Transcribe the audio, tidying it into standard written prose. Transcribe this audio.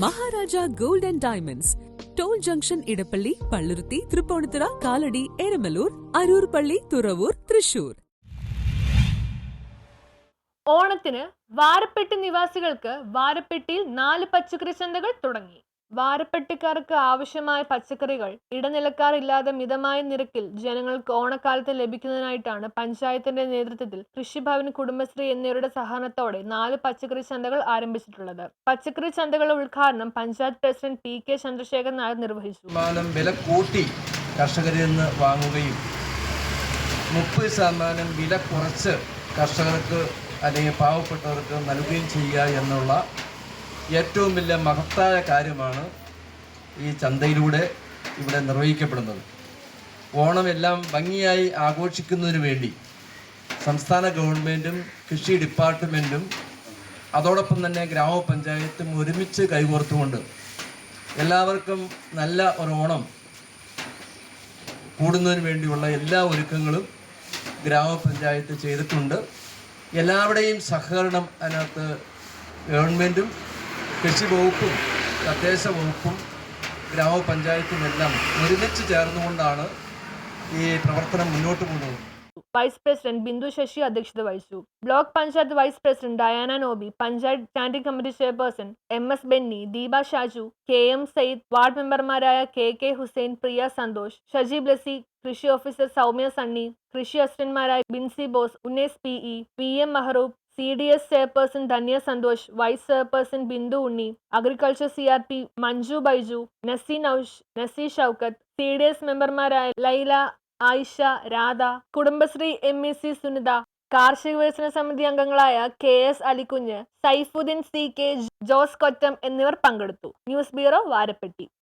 Maharaja gold and diamonds, toll junction, Edappally, Palluruthy, Tripunithura, Kalady, Eramalloor, Aroor പള്ളി, തുറവൂർ, തൃശൂർ. ഓണത്തിന് വാരപ്പെട്ടി നിവാസികൾക്ക് വാരപ്പെട്ടിയിൽ 4 പച്ചക്കറി ചന്തകൾ തുടങ്ങി. വാരപ്പെട്ടിക്കാർക്ക് ആവശ്യമായ പച്ചക്കറികൾ ഇടനിലക്കാർ ഇല്ലാതെ മിതമായ നിരക്കിൽ ജനങ്ങൾക്ക് ഓണക്കാലത്ത് ലഭിക്കുന്നതിനായിട്ടാണ് പഞ്ചായത്തിന്റെ നേതൃത്വത്തിൽ കൃഷിഭവൻ, കുടുംബശ്രീ എന്നിവരുടെ സഹകരണത്തോടെ 4 പച്ചക്കറി ചന്തകൾ ആരംഭിച്ചിട്ടുള്ളത്. പച്ചക്കറി ചന്തകളുടെ ഉദ്ഘാടനം പഞ്ചായത്ത് പ്രസിഡന്റ് PK ചന്ദ്രശേഖരൻ നായർ നിർവഹിച്ചു. വില കൂട്ടി കർഷകരിൽ നിന്ന് വാങ്ങുകയും 30% വില കുറച്ച് കർഷകർക്ക് അല്ലെങ്കിൽ പാവപ്പെട്ടവർക്ക് നൽകുകയും ചെയ്യുക എന്നുള്ള ഏറ്റവും വലിയ മഹത്തായ കാര്യമാണ് ഈ ചന്തയിലൂടെ ഇവിടെ നിർവഹിക്കപ്പെടുന്നത്. ഓണമെല്ലാം ഭംഗിയായി ആഘോഷിക്കുന്നതിന് വേണ്ടി സംസ്ഥാന ഗവൺമെൻറ്റും കൃഷി ഡിപ്പാർട്ട്മെൻറ്റും അതോടൊപ്പം തന്നെ ഗ്രാമപഞ്ചായത്തും ഒരുമിച്ച് കൈകോർത്തുകൊണ്ട് എല്ലാവർക്കും നല്ല ഒരു ഓണം കൂടുന്നതിന് വേണ്ടിയുള്ള എല്ലാ ഒരുക്കങ്ങളും ഗ്രാമപഞ്ചായത്ത് ചെയ്തിട്ടുണ്ട്. എല്ലാവരുടെയും സഹകരണം അതിനകത്ത് ഗവൺമെൻറ്റും കൃഷി വകുപ്പും തദ്ദേശ വകുപ്പും ഗ്രാമപഞ്ചായത്തുമെല്ലാം ഒരുമിച്ച് ചേർന്നുകൊണ്ടാണ് ഈ പ്രവർത്തനം മുന്നോട്ട് പോകുന്നത്. വൈസ് പ്രസിഡന്റ് ബിന്ദു ശശി അധ്യക്ഷത വഹിച്ചു. Block panchayat vice president Diana Nobi, panchayat standing committee chairperson MS Benny, Deepa Shaju, KM Sayyid, ward മെമ്പർമാരായ KK ഹുസൈൻ, പ്രിയ സന്തോഷ്, ഷജി ബ്ലസി, കൃഷി ഓഫീസർ സൗമ്യ സണ്ണി, കൃഷി അസിസ്റ്റന്റുമാരായ Binsy Bose, Unnes PE, PM Mehroob, CDS chairperson Dhanya Santhosh, vice chairperson Bindu Unni, agriculture CRP Manju Baiju, Nasi Naush, Nasi Shoukath, CDS മെമ്പർമാരായ ലൈല, ആയിഷ, രാധ, കുടുംബശ്രീ MEC സുനിത, കാർഷിക വികസന സമിതി അംഗങ്ങളായ KS അലിക്കുഞ്ഞ്, സൈഫുദ്ദീൻ CK, ജോസ് കൊറ്റം എന്നിവർ പങ്കെടുത്തു. News bureau, Varappetty.